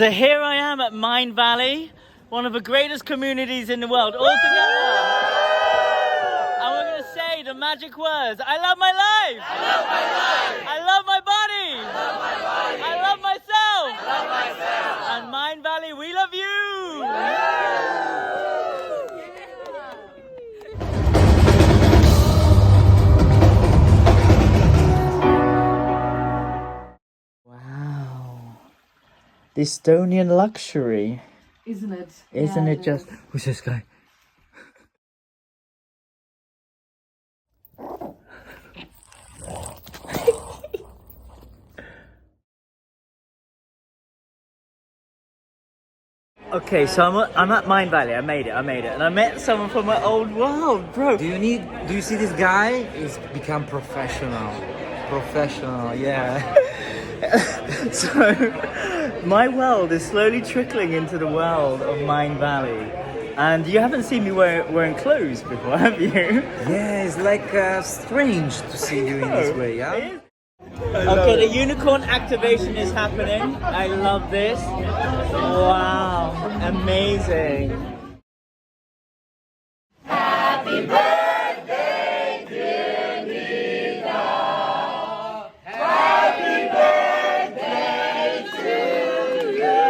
So here I am at MindValley, one of the greatest communities in the world, all together. And we're going to say the magic words. I love my life. I love my life. I love my body. I love my body. I love myself. I love myself. And MindValley, we love you. The Estonian luxury. Isn't it? Isn't it just... Who's this guy? Okay, so I'm at MindValley. I made it. And I met someone from my old world, bro. Do you see this guy? He's become professional, yeah. So, my world is slowly trickling into the world of MindValley. And you haven't seen me wearing clothes before, have you? Yeah, it's like strange to see you in this way, yeah? Okay, the unicorn activation is happening. I love this. Wow, amazing. Happy birthday, dear Nina. Happy birthday to you.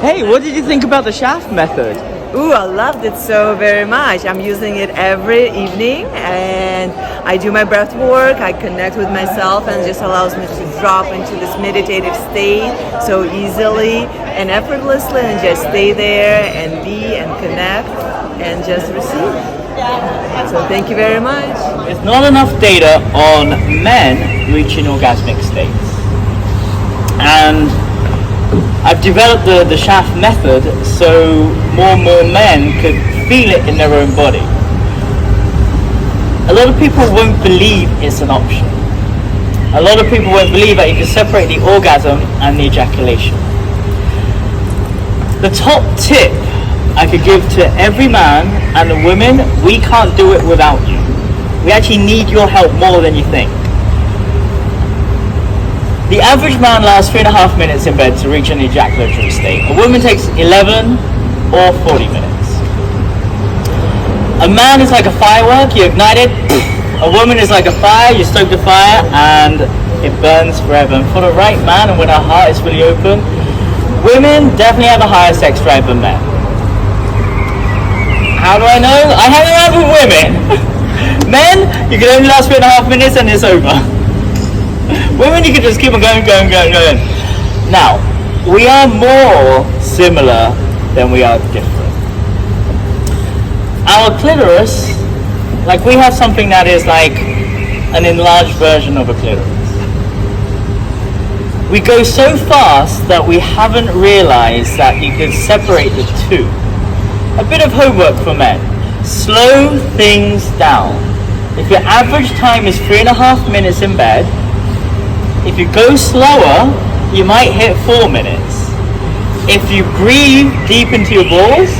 Hey, what did you think about the shaft method? Ooh, I loved it so very much. I'm using it every evening and I do my breath work, I connect with myself and it just allows me to drop into this meditative state so easily and effortlessly and just stay there and be and connect and just receive. So thank you very much. There's not enough data on men reaching orgasmic states. And I've developed the shaft method so more men could feel it in their own body. A lot of people won't believe it's an option. A lot of people won't believe that you can separate the orgasm and the ejaculation. The top tip I could give to every man and the women, we can't do it without you. We actually need your help more than you think. The average man lasts 3.5 minutes in bed to reach an ejaculatory state. A woman takes 11 or 40 minutes. A man is like a firework, you ignite it. A woman is like a fire, you stoke the fire and it burns forever. And for the right man and when our heart is fully open, women definitely have a higher sex drive than men. How do I know? I hang around with women. Men, you can only last 3.5 minutes and it's over. Women, you can just keep on going. Now, we are more similar than we are different. Our clitoris, like we have something that is like an enlarged version of a clitoris. We go so fast that we haven't realized that you can separate the two. A bit of homework for men. Slow things down. If your average time is 3.5 minutes in bed, if you go slower, you might hit 4 minutes. If you breathe deep into your balls,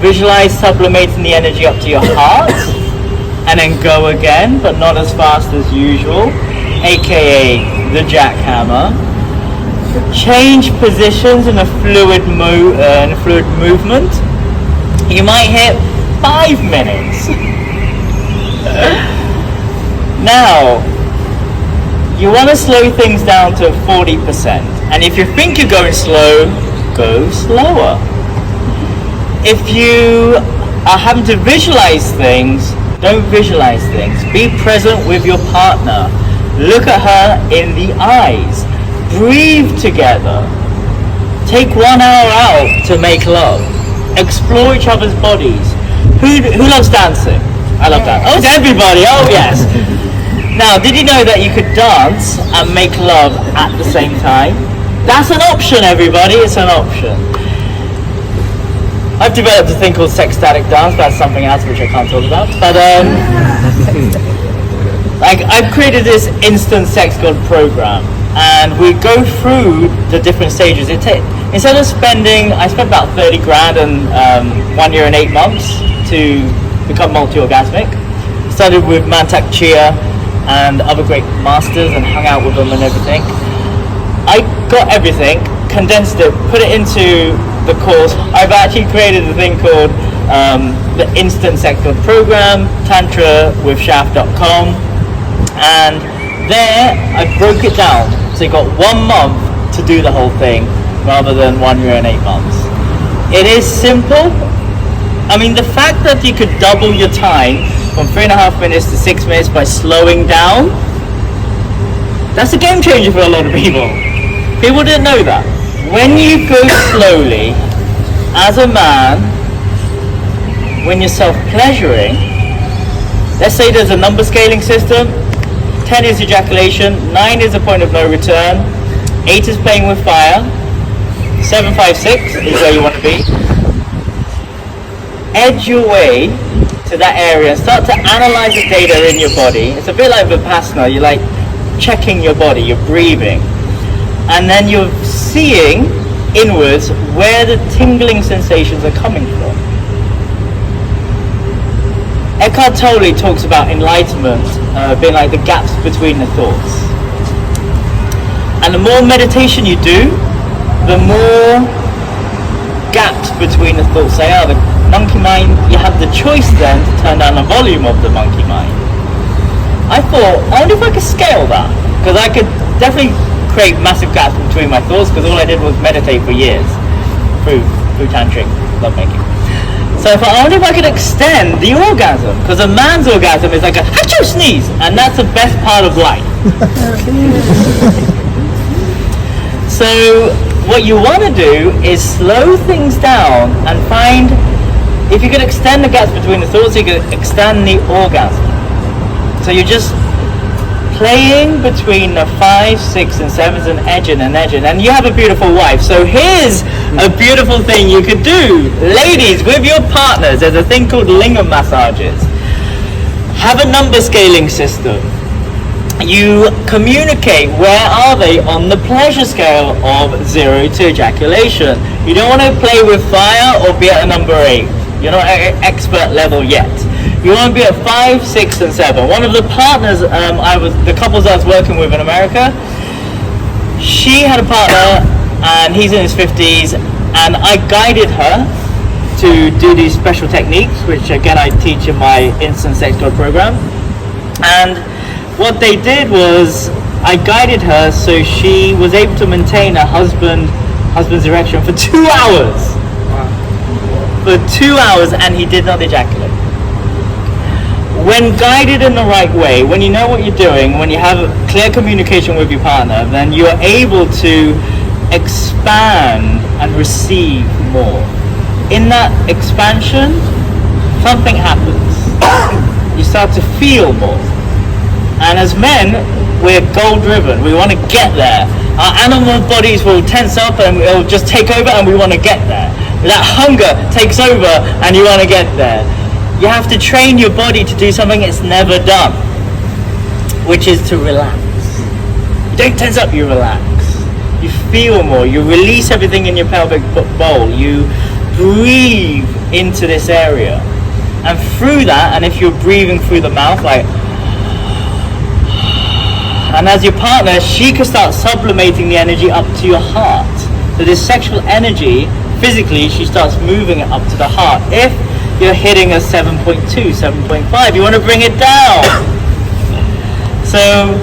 visualize sublimating the energy up to your heart, and then go again, but not as fast as usual, aka the jackhammer. Change positions in a fluid movement. You might hit 5 minutes. Now, you want to slow things down to 40%. And if you think you're going slow, go slower. If you are having to visualize things, don't visualize things. Be present with your partner. Look at her in the eyes. Breathe together. Take 1 hour out to make love. Explore each other's bodies. Who loves dancing? I love that. Oh, it's everybody. Oh, yes. Now, did you know that you could dance and make love at the same time? That's an option, everybody. It's an option. I've developed a thing called sex static dance. That's something else which I can't talk about. But I've created this instant sex god program, and we go through the different stages. Instead of I spent about 30 grand and 1 year and 8 months to become multi-orgasmic. Started with Mantak Chia and other great masters and hung out with them and everything. I got everything, condensed it, put it into the course. I've actually created a thing called the Instant Sex God Program, tantrawithshaft.com, and there I broke it down. So you got 1 month to do the whole thing rather than 1 year and 8 months. It is simple. I mean, the fact that you could double your time from 3.5 minutes to 6 minutes by slowing down, that's a game changer for a lot of people. People didn't know that. When you go slowly, as a man, when you're self-pleasuring, let's say there's a number scaling system, 10 is ejaculation, 9 is a point of no return, 8 is playing with fire, 7, 5, 6 is where you want to be. Edge your way to that area and start to analyze the data in your body. It's a bit like Vipassana. You're like checking your body, you're breathing, and then you're seeing inwards where the tingling sensations are coming from. Eckhart Tolle talks about enlightenment being like the gaps between the thoughts. And the more meditation you do, the more gaps between the thoughts they are. The monkey mind, you have the choice then to turn down the volume of the monkey mind. I thought, I wonder if I could scale that, because I could definitely create massive gaps between my thoughts, because all I did was meditate for years through tantric lovemaking. So I thought, I wonder if I could extend the orgasm, because a man's orgasm is like a achoo sneeze, and that's the best part of life. So what you want to do is slow things down and find, if you could extend the gaps between the thoughts, you could extend the orgasm. So you're just playing between the 5, 6, and 7s and edging, and you have a beautiful wife. So here's a beautiful thing you could do, ladies, with your partners. There's a thing called lingam massages. Have a number scaling system. You communicate where are they on the pleasure scale of 0 to ejaculation. You don't want to play with fire or be at a number 8. You're not at expert level yet. You want to be at 5, 6, and 7. One of the partners, the couples I was working with in America, she had a partner and he's in his 50s, and I guided her to do these special techniques, which again I teach in my Instant Sex God program. And what they did was I guided her so she was able to maintain her husband's erection for 2 hours. For 2 hours, and he did not ejaculate. When guided in the right way, when you know what you're doing, when you have clear communication with your partner, then you are able to expand and receive more. In that expansion, something happens. You start to feel more. And as men, we're goal-driven. We want to get there. Our animal bodies will tense up and it'll just take over, and we want to get there. That hunger takes over and you want to get there. You have to train your body to do something it's never done, which is to relax. You don't tense up, you relax. You feel more. You release everything in your pelvic bowl. You breathe into this area. And through that, and if you're breathing through the mouth, like, and as your partner, she can start sublimating the energy up to your heart. So this sexual energy, physically, she starts moving it up to the heart. If you're hitting a 7.2, 7.5, you want to bring it down. So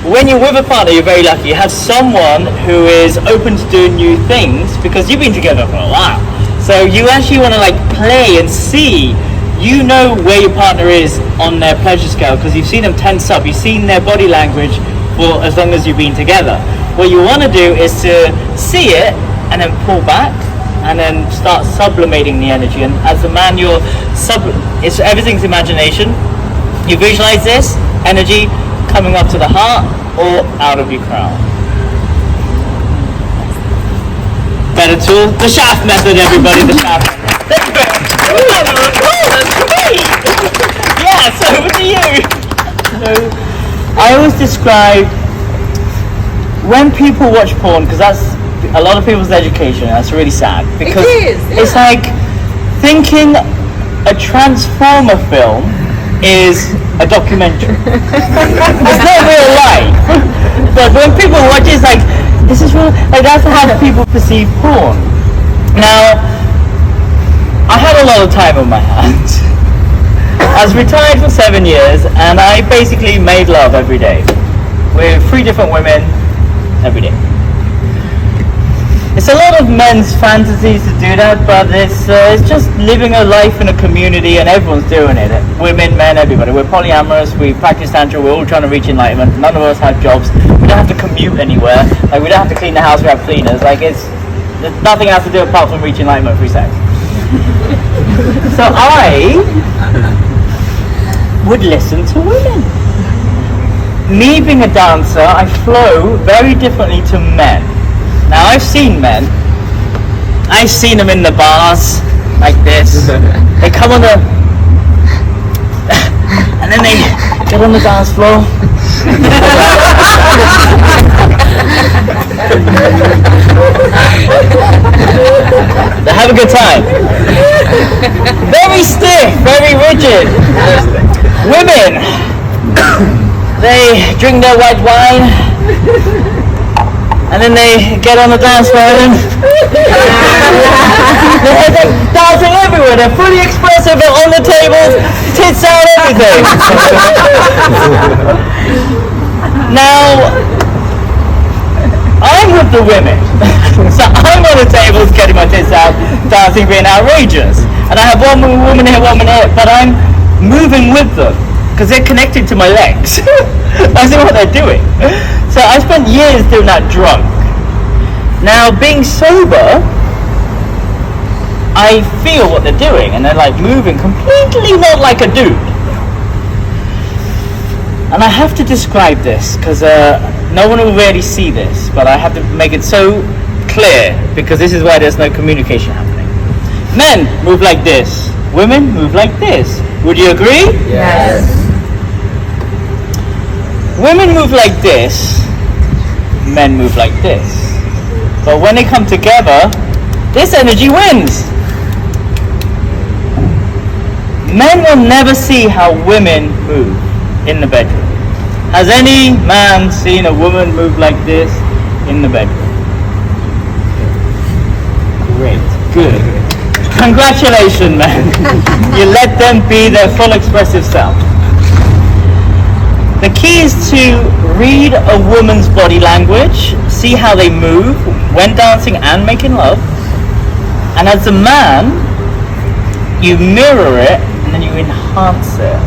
when you're with a partner, you're very lucky. You have someone who is open to doing new things, because you've been together for a while. So you actually want to like play and see. You know where your partner is on their pleasure scale because you've seen them tense up. You've seen their body language for as long as you've been together. What you want to do is to see it and then pull back and then start sublimating the energy. And as a man, it's everything's imagination. You visualize this energy coming up to the heart or out of your crown. better tool. The shaft method, everybody, the shaft. Thank you. Oh, that's great. Yeah, so over to you. So, I always describe when people watch porn, because that's a lot of people's education, that's really sad. Because It is, yeah. it's like thinking a Transformer film is a documentary. It's not real life. But when people watch it, it's like, this is real, like that's how people perceive porn. Now, I had a lot of time on my hands. I was retired for 7 years and I basically made love every day with 3 different women every day. It's a lot of men's fantasies to do that, but it's just living a life in a community and everyone's doing it. Women, men, everybody. We're polyamorous, we practice tantra, we're all trying to reach enlightenment. None of us have jobs. We don't have to commute anywhere. Like we don't have to clean the house, we have cleaners. Like there's nothing else to do apart from reach enlightenment through sex. So I would listen to women. Me being a dancer, I flow very differently to men. Now I've seen men. I've seen them in the bars like this. They come on the and then they get on the dance floor. They have a good time. Very stiff, very rigid. Women, they drink their white wine and then they get on the dance floor and they're dancing everywhere. They're fully expressive, they're on the tables, tits out, everything. Now, I'm with the women. So I'm on the tables getting my tits out, dancing, being outrageous. And I have one woman here, but I'm moving with them because they're connected to my legs. I see what they're doing. So I spent years doing that drunk. Now being sober, I feel what they're doing and they're like moving completely not like a dude. And I have to describe this because no one will really see this, but I have to make it so clear because this is why there's no communication happening. Men move like this, women move like this. Would you agree? Yes. Women move like this, men move like this. But when they come together, this energy wins. Men will never see how women move in the bedroom. Has any man seen a woman move like this in the bedroom? Great, good. Congratulations, man. You let them be their full expressive self. The key is to read a woman's body language, see how they move when dancing and making love, and as a man, you mirror it and then you enhance it,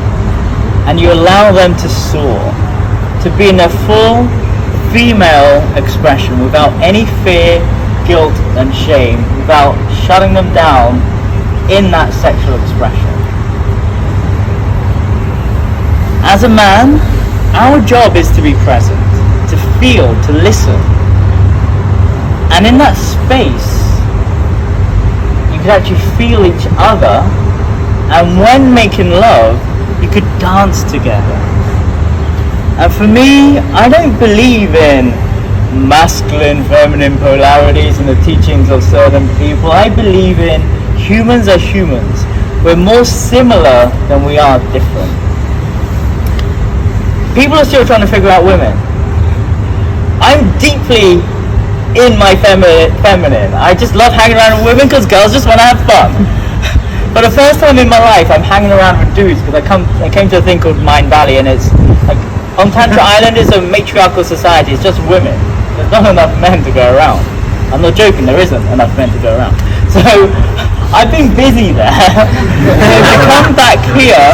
and you allow them to soar, to be in their full female expression without any fear, guilt and shame, without shutting them down in that sexual expression. As a man, our job is to be present, to feel, to listen. And in that space, you could actually feel each other, and when making love, you could dance together. And for me, I don't believe in masculine, feminine polarities and the teachings of certain people. I believe in humans are humans. We're more similar than we are different. People are still trying to figure out women. I'm deeply in my feminine. I just love hanging around with women because girls just want to have fun. For the first time in my life, I'm hanging around with dudes because I came to a thing called MindValley, and it's like on Tantra Island, it's a matriarchal society. It's just women. There's not enough men to go around. I'm not joking. There isn't enough men to go around. So I've been busy there. So to come back here,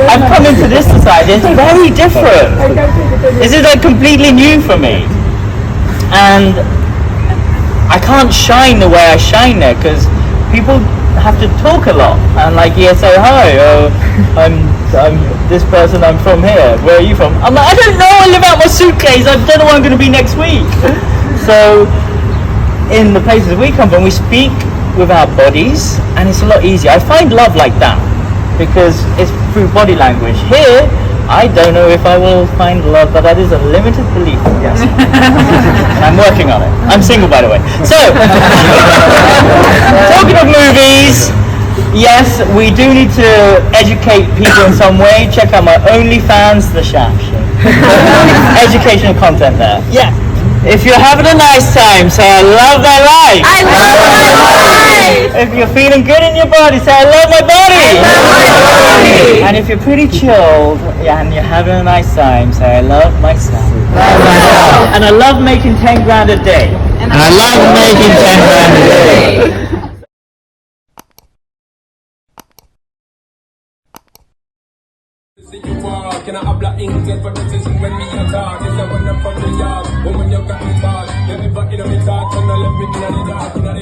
I've come into this society. It's very different. This is like completely new for me, and I can't shine the way I shine there because people have to talk a lot and like say hi. I'm this person. I'm from here. Where are you from? I'm like, I don't know. I live out my suitcase. I don't know where I'm going to be next week. So in the places we come from, we speak with our bodies, and it's a lot easier. I find love like that because it's through body language. Here, I don't know if I will find love, but that is a limited belief. Yes, and I'm working on it. I'm single, by the way. So, talking of movies, yes, we do need to educate people in some way. Check out my OnlyFans, the Shaft Show. Educational content there. Yeah. If you're having a nice time, say I love my life. I love my life. If you're feeling good in your body, say I love my body. I love my body. And if you're pretty chilled and you're having a nice time, say I love myself. And I love making 10 grand a day. And I love making 10 grand a day. See you walk, and I have black English for decision when me a talk. It's like when I'm from the yard, when you got me back. Everybody know me talk, and I left me in the dark, in the